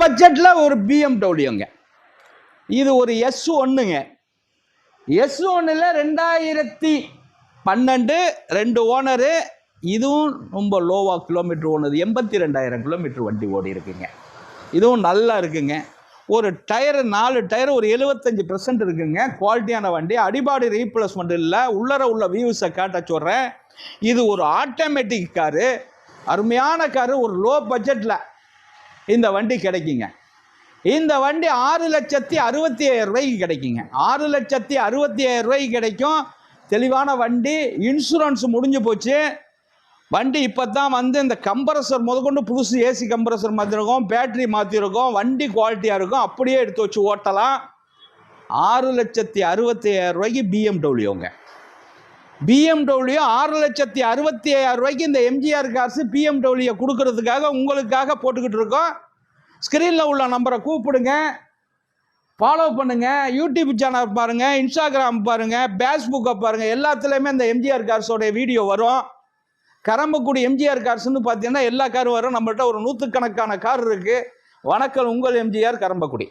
பட்ஜெட்டில் ஒரு பிஎம்டபிள்யூங்க. இது ஒரு S1ங்க. S1ல் 2012 2 ஓனரு. இதுவும் ரொம்ப லோவாக கிலோமீட்டர் ஓடுது. 82,000 கிலோமீட்டர் வண்டி ஓடி இருக்குங்க. இதுவும் நல்லா இருக்குங்க. ஒரு டயரு 4 டயர் ஒரு 75% இருக்குங்க. குவாலிட்டியான வண்டி. அடிபாடி ரீப்ளேஸ்மெண்ட் இல்லை. உள்ளர உள்ள வியூஸை காட்ட சொல்கிறேன். இது ஒரு ஆட்டோமேட்டிக் காரு. அருமையான காரு. ஒரு லோ பட்ஜெட்டில் இந்த வண்டி கிடைக்குங்க. இந்த வண்டி 6,65,000 ரூபாய்க்கு கிடைக்குங்க. 6,65,000 ரூபாய்க்கு கிடைக்கும். தெளிவான வண்டி. இன்சூரன்ஸ் முடிஞ்சு போச்சு. வண்டி இப்போ தான் வந்து இந்த கம்ப்ரஸர் முதற்கொண்டு புதுசு ஏசி கம்ப்ரஸர் மாற்றிருக்கோம், பேட்ரி மாற்றிருக்கோம். வண்டி குவாலிட்டியாக இருக்கும். அப்படியே எடுத்து வச்சு ஓட்டலாம். 6,65,000 ரூபாய்க்கு பிஎம்டபிள்யூங்க. பிஎம்டபிள்யூ 6,65,000 ரூபாய்க்கு இந்த எம்ஜிஆர் கார்ஸ் பிஎம்டபிள்யூ கொடுக்கறதுக்காக உங்களுக்காக போட்டுக்கிட்டு இருக்கோம். ஸ்க்ரீனில் உள்ள நம்பரை கூப்பிடுங்க, ஃபாலோ பண்ணுங்கள். யூடியூப் சேனல் பாருங்கள், இன்ஸ்டாகிராம் பாருங்கள், ஃபேஸ்புக்கை பாருங்கள். எல்லாத்துலேயுமே இந்த எம்ஜிஆர் கார்ஸோடைய வீடியோ வரும். கரம்பக்குடி எம்ஜிஆர் கார்ஸ்ன்னு பார்த்தீங்கன்னா எல்லா காரும் வரும். நம்மள்கிட்ட ஒரு 100கணக்கான கார் இருக்குது. வணக்கம், உங்கள் எம்ஜிஆர் கரம்பக்குடி.